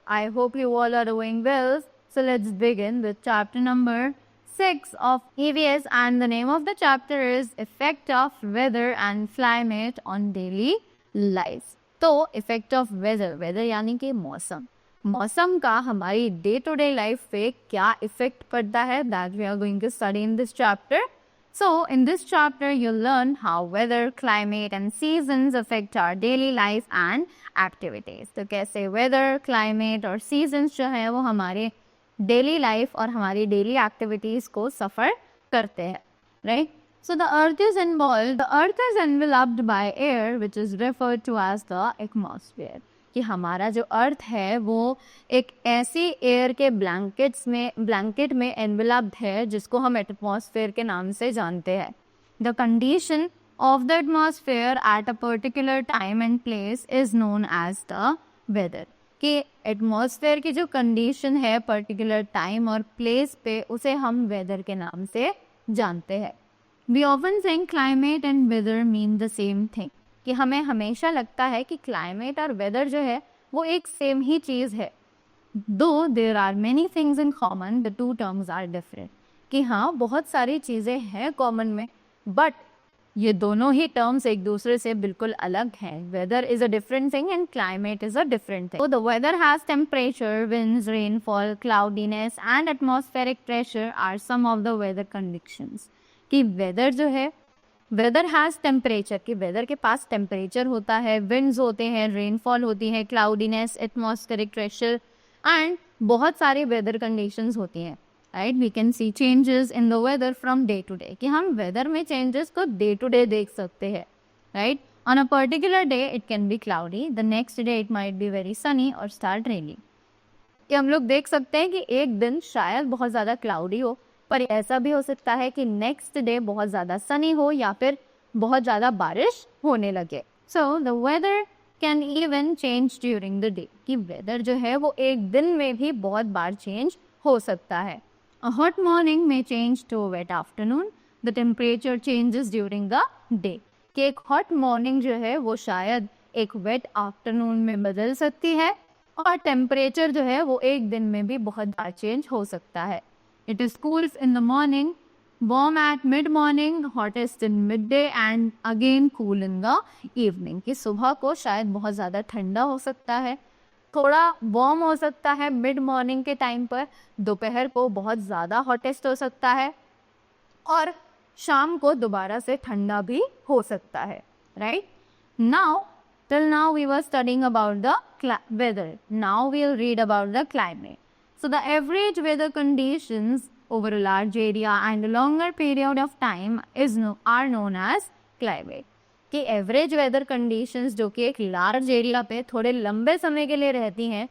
I hope you all are doing well. So let's begin with chapter number 6 of EVS, and the name of the chapter is Effect of Weather and Climate on Daily Life. तो effect of weather, weather यानी कि मौसम, मौसम का हमारी day to day life पे क्या effect पड़ता है, that we are going to study in this chapter. So in this chapter you'll learn how weather, climate and seasons affect our daily life and activities. तो कैसे weather, climate और seasons जो है वो हमारे daily life और हमारी daily activities को सफ़र करते हैं, right? So the earth is involved, the earth is enveloped by air which is referred to as the atmosphere. कि हमारा जो अर्थ है वो एक ऐसी एयर के ब्लैंकेट में एनवेलप्ड है जिसको हम एटमॉस्फेयर के नाम से जानते हैं. The condition of the atmosphere at a particular time and place is known as the weather. कि एटमॉस्फेयर की जो कंडीशन है पर्टिकुलर टाइम और प्लेस पे उसे हम वेदर के नाम से जानते हैं. We often think climate and weather mean the same thing. कि हमें हमेशा लगता है कि क्लाइमेट और वेदर जो है वो एक सेम ही चीज़ है. Though there are many things in common, the two terms are different. कि हाँ, बहुत सारी चीज़ें हैं कॉमन में, बट ये दोनों ही टर्म्स एक दूसरे से बिल्कुल अलग हैं. Weather is a different thing and climate is a different thing. The weather has temperature, winds, rainfall, cloudiness and atmospheric pressure are some of the weather conditions. कि वेदर जो है, वेदर हैज़ टेम्परेचर, कि weather के पास temperature होता है, winds होते हैं, रेनफॉल होती है, क्लाउडीनेस, एटमॉस्फेरिक प्रेशर एंड बहुत सारे वेदर कंडीशंस होती हैं, right. We can see changes in the weather from day to day. कि हम वेदर में चेंजेस को डे टू डे देख सकते हैं, right. On a particular day it can be cloudy, the next day it might be very Sunny और start raining. कि हम लोग देख सकते हैं कि एक दिन शायद बहुत ज़्यादा क्लाउडी हो, पर ऐसा भी हो सकता है कि नेक्स्ट डे बहुत ज़्यादा सनी हो या फिर बहुत ज़्यादा बारिश होने लगे. So the weather can even change during the day. कि वेदर जो है वो एक दिन में भी बहुत बार चेंज हो सकता है. अ हॉट मॉर्निंग में change to wet afternoon, the temperature changes during the day. कि एक हॉट मॉर्निंग जो है वो शायद एक वेट आफ्टरनून में बदल सकती है और टेम्परेचर जो है वो एक दिन में भी बहुत बार चेंज हो सकता है. It is cool in the morning, warm at mid-morning, hottest in midday and again cool in the evening. कि सुबह को शायद बहुत ज़्यादा ठंडा हो सकता है, थोड़ा वार्म हो सकता है मिड मॉर्निंग के टाइम पर, दोपहर को बहुत ज़्यादा हॉटेस्ट हो सकता है और शाम को दोबारा से ठंडा भी हो सकता है, right. Now till now we were studying about the weather. Now we'll read about the climate. So the average weather conditions over a large area and a longer period of time are known as climate. कि average weather conditions जो कि एक large area पे थोड़े लंबे समय के लिए रहती हैं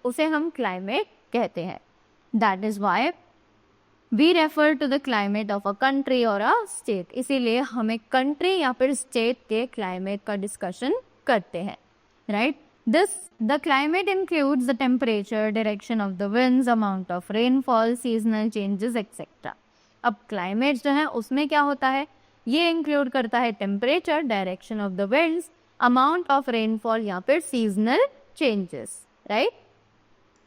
उसे हम क्लाइमेट कहते हैं. That is why we refer to the climate of a country or a state. इसीलिए हम एक कंट्री या फिर स्टेट के क्लाइमेट का डिस्कशन करते हैं, right. The climate includes the temperature, direction of the winds, amount of rainfall, seasonal changes, etc. अब climate जो है उसमें क्या होता है, ये include करता है temperature, direction of the winds, amount of rainfall या फिर seasonal changes, right?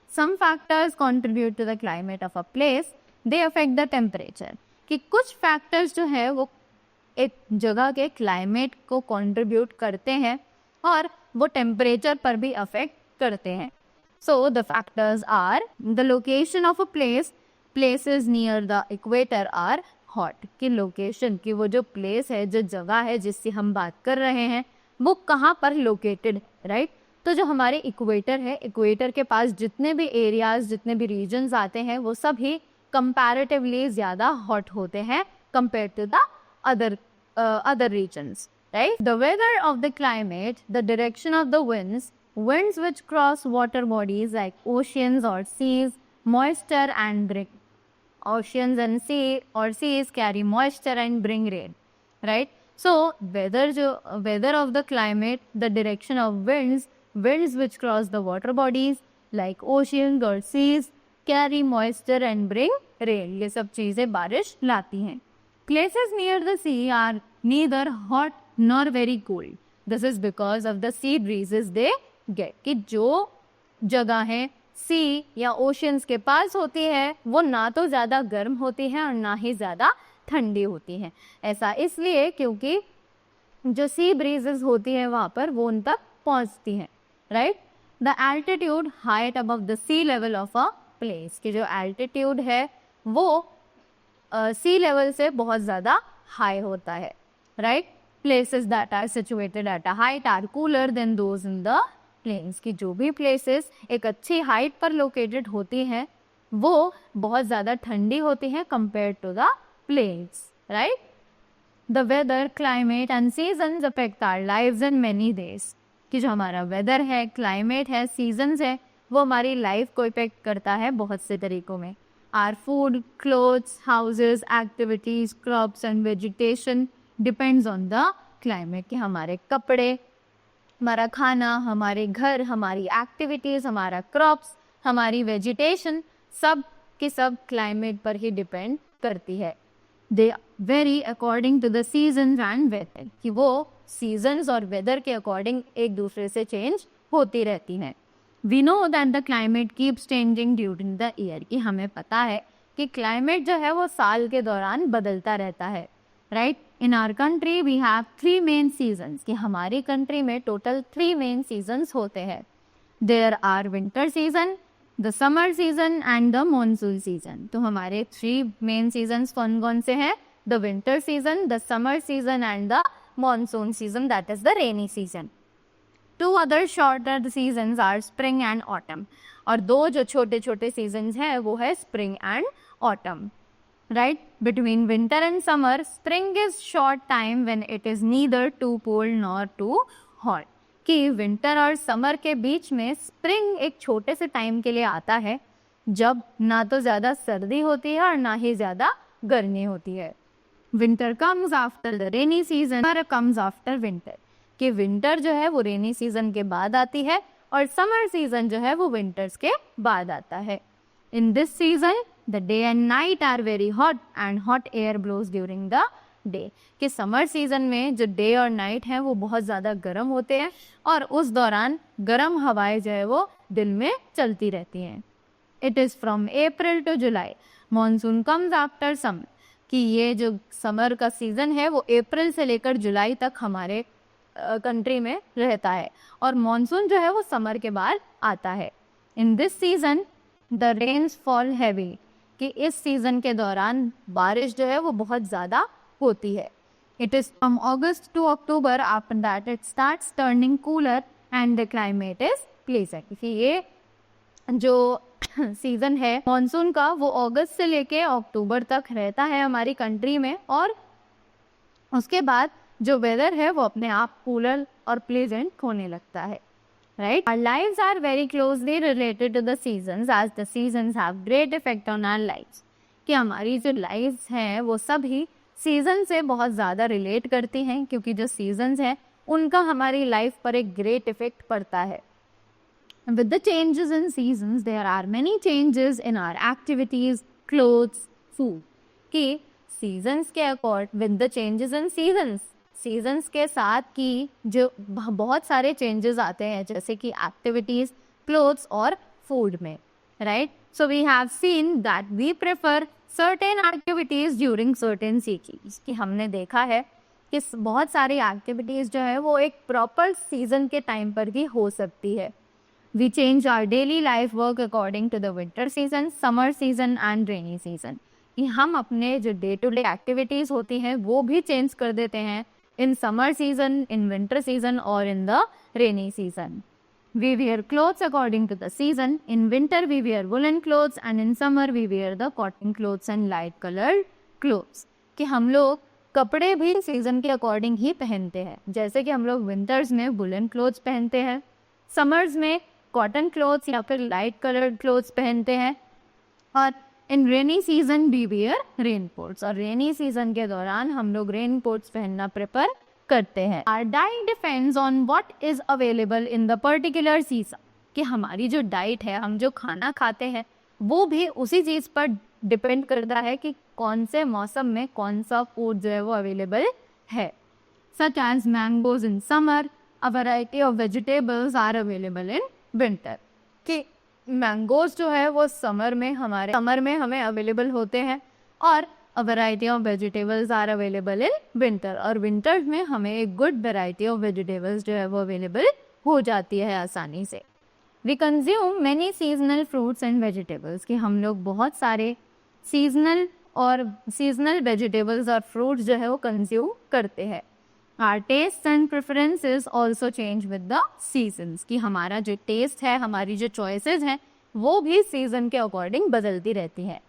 Some factors contribute to the climate of a place. They affect the temperature. कि कुछ factors जो है वो एक जगह के climate को contribute करते हैं और वो टेम्परेचर पर भी अफेक्ट करते हैं. So the factors are the location of a place, places near the equator are hot. कि लोकेशन, की वो जो प्लेस है, जो जगह है जिससे हम बात कर रहे हैं वो कहाँ पर लोकेटेड, राइट. तो जो हमारे इक्वेटर है, इक्वेटर के पास जितने भी एरियाज, जितने भी रीजन्स आते हैं वो सभी कंपैरेटिवली ज़्यादा हॉट होते हैं compare to the other regions. Right? The weather of the climate, the direction of the winds which cross water bodies like oceans or seas, moisture and bring. Oceans and seas carry moisture and bring rain. Right? So, weather of the climate, the direction of winds which cross the water bodies like oceans or seas carry moisture and bring rain. ये सब चीज़ें बारिश लाती हैं. Places near the sea are neither hot nor very cold. This is because of the sea breezes they get. कि जो जगहें सी या ओशंस के पास होती है वो ना तो ज़्यादा गर्म होती है और ना ही ज़्यादा ठंडी होती है। ऐसा इसलिए क्योंकि जो सी ब्रीजेस होती है वहाँ पर वो उन तक पहुँचती हैं, right. The altitude height above the sea level of a place, कि जो एल्टीट्यूड है वो सी लेवल से बहुत ज़्यादा हाई होता है, right. Places that are situated at a height are cooler than those in the plains, की जो भी प्लेसेस एक अच्छी हाइट पर लोकेटेड होती हैं वो बहुत ज़्यादा ठंडी होती हैं compare to the plains, right. The weather, climate and seasons affect our lives in many days, कि जो हमारा वेदर है, क्लाइमेट है, सीजन्स है, वो हमारी लाइफ को इफेक्ट करता है बहुत से तरीकों में। Our food, clothes, houses, activities, crops and vegetation depends on the climate, कि हमारे कपड़े, हमारा खाना, हमारे घर, हमारी एक्टिविटीज़, हमारा क्रॉप्स, हमारी वेजिटेशन, सब के सब क्लाइमेट पर ही डिपेंड करती है। They vary according to the season and weather, कि वो सीजन्स और वेदर के अकॉर्डिंग एक दूसरे से चेंज होती रहती हैं। We know that the climate keeps changing during the year, कि हमें पता है कि क्लाइमेट जो है वो साल के दौरान बदलता रहता है, right. In our country we have 3 main seasons, कि हमारी कंट्री में टोटल 3 मेन सीजन्स होते हैं। There are winter season, the summer season and the monsoon season. तो हमारे 3 मेन सीजन्स कौन कौन से हैं? The winter season, the summer season and the monsoon season, that is the rainy season. 2 other shorter seasons are spring and autumn, और 2 जो छोटे छोटे सीजन्स हैं वो है spring and autumn, right? Between winter and summer, spring is short time when it is neither too cold nor too hot. कि winter और summer के बीच में स्प्रिंग एक छोटे से टाइम के लिए आता है जब ना तो ज़्यादा सर्दी होती है और ना ही ज़्यादा गर्मी होती है। Winter comes after the rainy season, summer comes after winter, कि विंटर जो है वो रेनी सीजन के बाद आती है और समर सीजन जो है वो विंटर्स के बाद आता है। In this season the day and night are very hot and hot air blows during the day, कि समर सीजन में जो डे और नाइट है वो बहुत ज़्यादा गर्म होते हैं और उस दौरान गर्म हवाएं जो है वो दिन में चलती रहती हैं। It is from April to July, monsoon comes after summer, कि ये जो समर का सीज़न है वो अप्रैल से लेकर जुलाई तक हमारे कंट्री में रहता है और मानसून जो है वो समर के बाद आता है। In this season the rains fall heavy, कि इस सीज़न के दौरान बारिश जो है वो बहुत ज़्यादा होती है। It is from August to October, after that it starts turning cooler and the climate is pleasant, क्योंकि ये जो सीज़न है मॉनसून का वो अगस्त से लेके अक्टूबर तक रहता है हमारी कंट्री में और उसके बाद जो वेदर है वो अपने आप कूलर और प्लीजेंट होने लगता है। Right? Our lives are very closely related to the seasons as the seasons have great effect on our lives. कि हमारी जो लाइव्स हैं वो सभी सीजन से बहुत ज़्यादा रिलेट करती हैं क्योंकि जो सीजन्स हैं उनका हमारी लाइफ पर एक ग्रेट इफेक्ट पड़ता है। With the changes in seasons, there are many changes in our activities, clothes, food. कि सीजन्स के accord with the changes in seasons, seasons के साथ की जो बहुत सारे चेंजेस आते हैं जैसे कि एक्टिविटीज़, क्लोथ्स और फूड में, right. So we have seen that we prefer certain activities during certain seasons, कि हमने देखा है कि बहुत सारी एक्टिविटीज़ जो है वो एक प्रॉपर सीजन के टाइम पर ही हो सकती है। We change our daily life work according to the winter season, summer season and rainy season, कि हम अपने जो डे टू डे एक्टिविटीज़ होती हैं वो भी चेंज कर देते हैं in summer season, in winter season or in the rainy season. We wear clothes according to the season. In winter we wear woolen clothes and in summer we wear the cotton clothes and light colored clothes. कि हम लोग कपड़े भी season के according ही पहनते हैं, जैसे कि हम लोग विंटर्स में वुलन क्लोथ्स पहनते हैं, समर्स में कॉटन क्लोथ्स या फिर लाइट कलर्ड क्लोथ्स पहनते हैं और in rainy season we wear raincoats, और रेनी सीजन के दौरान हम लोग रेनकोट्स पहनना प्रेफर करते हैं। Our diet depends on what is available in the particular season, कि हमारी जो डाइट है, हम जो खाना खाते हैं वो भी उसी चीज़ पर डिपेंड करता है कि कौन से मौसम में कौन सा फूड जो है वो अवेलेबल है। Such as mangoes in summer, a variety of vegetables are available in winter, कि मैंगोज जो है वो समर में हमें अवेलेबल होते हैं और a variety of vegetables are available in winter, और विंटर्स में हमें एक गुड वैरायटी ऑफ वेजिटेबल्स जो है वो अवेलेबल हो जाती है आसानी से। We consume many seasonal fruits and vegetables, कि हम लोग बहुत सारे सीजनल वेजिटेबल्स और फ्रूट्स जो है वो कंज्यूम करते हैं। Our taste and preferences also change with the seasons, कि हमारा जो टेस्ट है, हमारी जो चॉइसेस हैं वो भी सीजन के अकॉर्डिंग बदलती रहती है।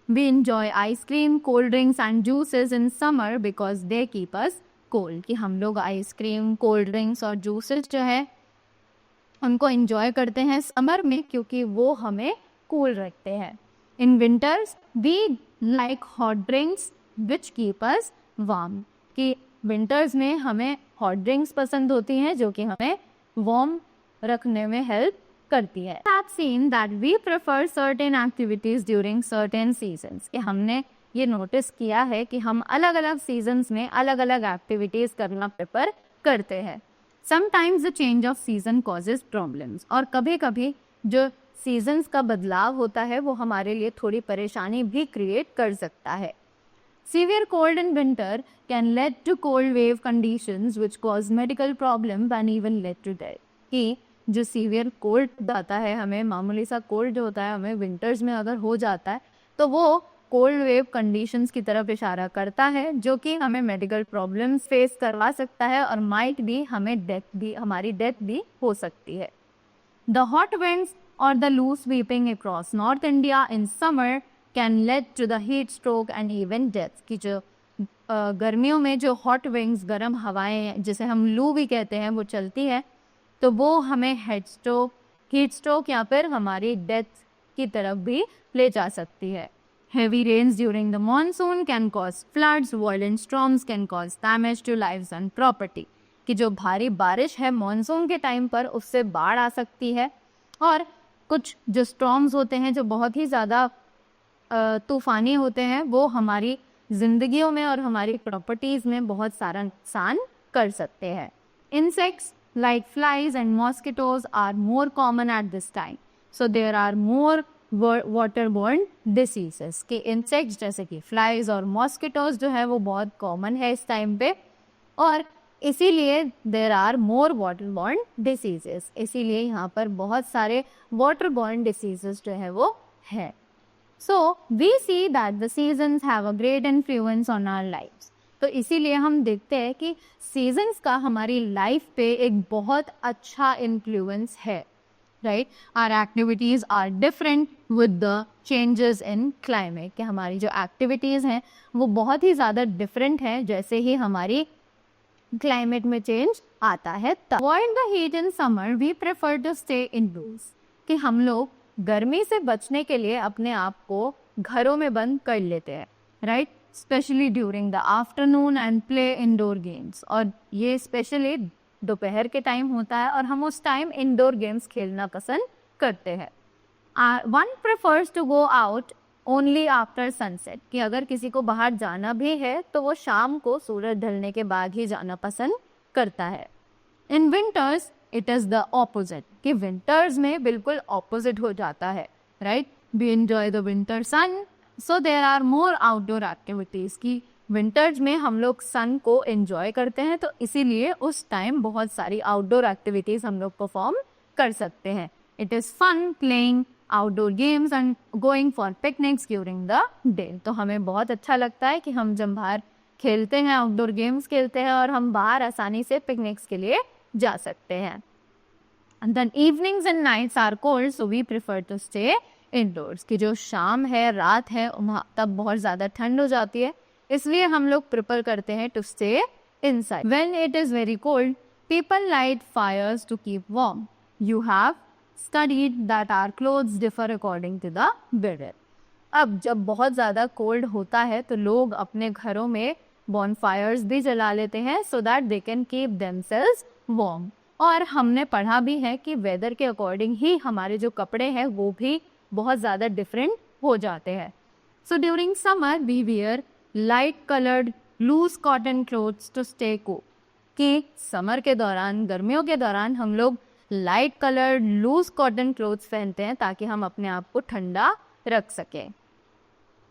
We enjoy ice cream, cold drinks and juices in summer because they keep us cold, कि हम लोग आइसक्रीम, कोल्ड ड्रिंक्स और जूसेस जो है उनको इंजॉय करते हैं समर में क्योंकि वो हमें कूल रखते हैं। In winters we like hot drinks which keep us warm, कि विंटर्स में हमें हॉट ड्रिंक्स पसंद होती हैं जो कि हमें वार्म रखने में हेल्प करती है। I've seen that we prefer certain activities during certain seasons, कि हमने ये नोटिस किया है कि हम अलग अलग सीजन्स में अलग अलग एक्टिविटीज करना प्रेफर करते हैं। Sometimes the change of season causes problems, और कभी कभी जो सीजन्स का बदलाव होता है वो हमारे लिए थोड़ी परेशानी भी क्रिएट कर सकता है। Severe cold in winter can lead to cold wave conditions which cause medical problem and even lead to death, कि जो सीवियर कोल्ड आता है हमें, मामूली सा कोल्ड जो होता है हमें विंटर्स में अगर हो जाता है तो वो कोल्ड वेव कंडीशंस की तरफ इशारा करता है जो कि हमें मेडिकल प्रॉब्लम्स फेस करवा सकता है और माइट भी हमारी डेथ भी हो सकती है। द हॉट विंड्स और the loos sweeping across North India in summer can lead to the heat stroke and even death, की जो गर्मियों में जो हॉट विंग्स, गर्म हवाएं जिसे हम लू भी कहते हैं, वो चलती है तो वो हमें हीट स्ट्रोक या फिर हमारी डेथ की तरफ भी ले जा सकती है। Heavy rains during the monsoon can cause floods, violent storms can cause damage to lives and property, कि जो भारी बारिश है मॉनसून के टाइम पर उससे बाढ़ आ सकती है, और कुछ जो स्टॉर्म्स होते हैं जो बहुत ही ज़्यादा तूफानी होते हैं वो हमारी जिंदगियों में और हमारी प्रॉपर्टीज़ में बहुत सारा नुकसान कर सकते हैं। Insects like flies and mosquitoes are more common at this time, so there are more waterborne diseases, कि insects जैसे कि flies और mosquitoes जो है वो बहुत common है इस टाइम पे, और इसीलिए there are more waterborne diseases, इसीलिए यहाँ पर बहुत सारे waterborne diseases जो है वो है। So we see that the seasons have a great influence on our lives, तो इसीलिए हम देखते हैं कि सीजन्स का हमारी लाइफ पे एक बहुत अच्छा इन्फ्लुएंस है, right. Our activities are different with the changes in climate, कि हमारी जो एक्टिविटीज़ हैं वो बहुत ही ज़्यादा डिफरेंट है जैसे ही हमारी क्लाइमेट में चेंज आता है। Avoid the heat in summer we prefer to stay indoors, कि हम लोग गर्मी से बचने के लिए अपने आप को घरों में बंद कर लेते हैं, right, specially during the afternoon and play indoor games, और ये स्पेशली दोपहर के टाइम होता है और हम उस टाइम इंडोर गेम्स खेलना पसंद करते हैं। One prefers to go out only after sunset, कि अगर किसी को बाहर जाना भी है तो वो शाम को सूरज ढलने के बाद ही जाना पसंद करता है। In winters it is the opposite, कि विंटर्स में बिल्कुल ऑपोजिट हो जाता है, right. We enjoy the winter sun, so there are more outdoor activities, की विंटर्स में हम लोग सन को एंजॉय करते हैं तो इसीलिए उस टाइम बहुत सारी आउटडोर एक्टिविटीज़ हम लोग परफॉर्म कर सकते हैं। It is fun playing outdoor games and going for picnics during the day, तो हमें बहुत अच्छा लगता है कि हम जब बाहर खेलते हैं, आउटडोर गेम्स खेलते हैं और हम बाहर आसानी से पिकनिक्स के लिए जा सकते हैं। And then evenings and nights are cold, so we prefer to stay indoors, की जो शाम है, रात है, तब बहुत ज़्यादा ठंड हो जाती है, इसलिए हम लोग प्रेफर करते हैं to stay inside. When it is very cold people light fires to keep warm. You have studied that our clothes differ according to the weather. अब जब बहुत ज़्यादा कोल्ड होता है तो लोग अपने घरों में बॉनफायर्स भी जला लेते हैं so that they can keep themselves warm, और हमने पढ़ा भी है कि वेदर के अकॉर्डिंग ही हमारे जो कपड़े हैं वो भी बहुत ज़्यादा डिफरेंट हो जाते हैं। So during summer we wear light coloured loose cotton clothes to stay cool, कि समर के दौरान, गर्मियों के दौरान हम लोग light colour loose cotton clothes पहनते हैं ताकि हम अपने आप को ठंडा रख सकें।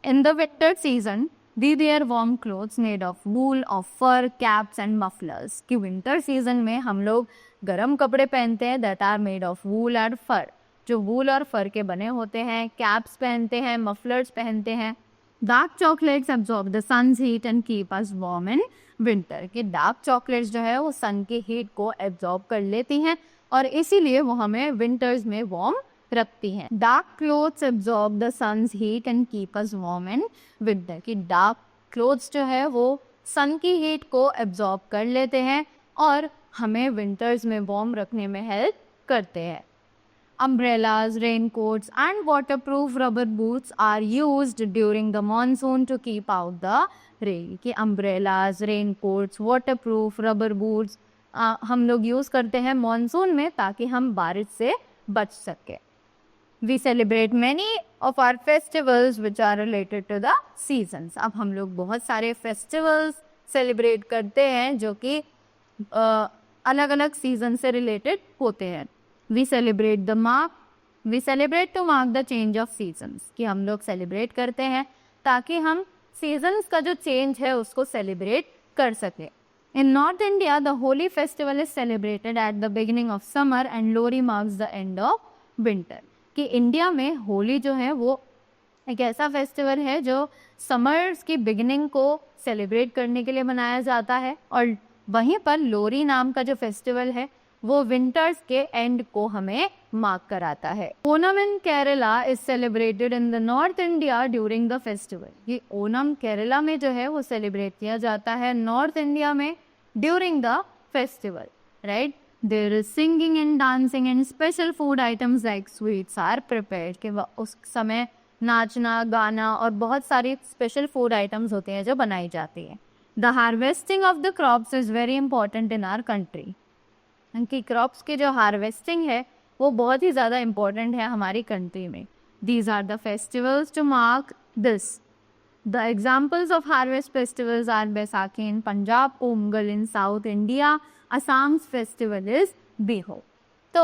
In the winter season, we wear warm clothes made of wool, of fur, caps and mufflers. कि winter season में हम लोग गर्म कपड़े पहनते हैं that are made of wool and fur, जो wool और fur के बने होते हैं, caps पहनते हैं, mufflers पहनते हैं। Dark chocolates absorb the sun's heat and keep us warm in winter. कि dark chocolates जो है वो sun की heat को absorb कर लेती हैं और इसीलिए वो हमें winters में warm रखती हैं। Dark clothes absorb the sun's heat and keep us warm in winter. कि डार्क क्लोथ्स जो है वो सन की हीट को एब्जॉर्ब कर लेते हैं और हमें विंटर्स में वार्म रखने में हेल्प करते हैं। Umbrellas, raincoats and waterproof rubber boots are used during the monsoon to keep out the rain. कि umbrellas, raincoats, waterproof rubber boots हम लोग यूज़ करते हैं मॉनसून में ताकि हम बारिश से बच सकें। We celebrate many of our festivals which are related to the seasons. अब हम लोग बहुत सारे festivals celebrate करते हैं जो कि अलग अलग सीजन से रिलेटेड होते हैं। We celebrate to mark the change of seasons. कि हम लोग सेलिब्रेट करते हैं ताकि हम सीजन्स का जो चेंज है उसको सेलिब्रेट कर सकें। In North India, the Holi festival is celebrated at the beginning of summer and Lohri marks the end of winter. कि इंडिया में होली जो है वो एक ऐसा फेस्टिवल है जो समर्स की बिगिनिंग को सेलिब्रेट करने के लिए मनाया जाता है और वहीं पर लोरी नाम का जो फेस्टिवल है वो विंटर्स के एंड को हमें मार्क कराता है। Onam in Kerala is celebrated in the north India during the festival. ये ओनम केरला में जो है वो सेलिब्रेट किया जाता है नॉर्थ इंडिया में during the festival, right. There is singing and dancing and special food items like sweets are prepared। कि उस समय नाचना, गाना और बहुत सारी स्पेशल फूड आइटम्स होते हैं जो बनाई जाती है। The harvesting of the crops is very important in our country। कि क्रॉप्स की जो हार्वेस्टिंग है वो बहुत ही ज़्यादा इम्पोर्टेंट है हमारी कंट्री में। These are the festivals to mark this। The examples of harvest festivals are Baisakhi in Punjab, Pongal in South India, Assam's festival is Bihu। तो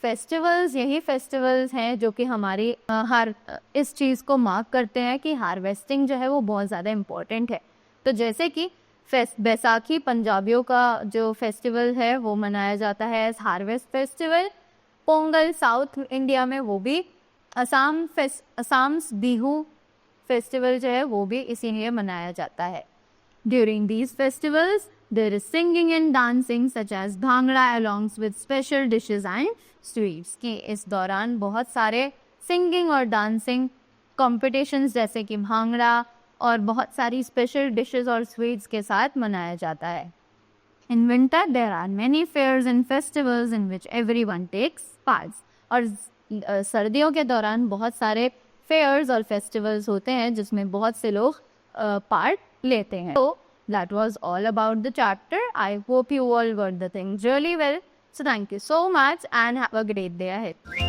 फेस्टिवल्स यही फेस्टिवल्स हैं जो कि हमारी हर इस चीज़ को मार्क करते हैं कि हार्वेस्टिंग जो है वो बहुत ज़्यादा इम्पोर्टेंट है। तो जैसे कि बैसाखी पंजाबियों का जो फेस्टिवल है वो मनाया जाता है as harvest festival. Pongal South India में वो भी असम्स बिहू फेस्टिवल जो है वो भी इसीलिए मनाया जाता है। During these festivals there is singing and dancing such as bhangra alongs with special dishes and sweets. कि इस दौरान बहुत सारे सिंगिंग और डांसिंग कॉम्पिटिशन्स जैसे कि भांगड़ा और बहुत सारी स्पेशल डिशेस और स्वीट्स के साथ मनाया जाता है। In winter there are many fairs and festivals in which everyone takes part. और सर्दियों के दौरान बहुत सारे फेयर्स और फेस्टिवल्स होते हैं जिसमें बहुत से लोग पार्ट लेते हैं। तो that was all about the chapter. I hope you all got the things really well. So thank you so much and have a great day ahead.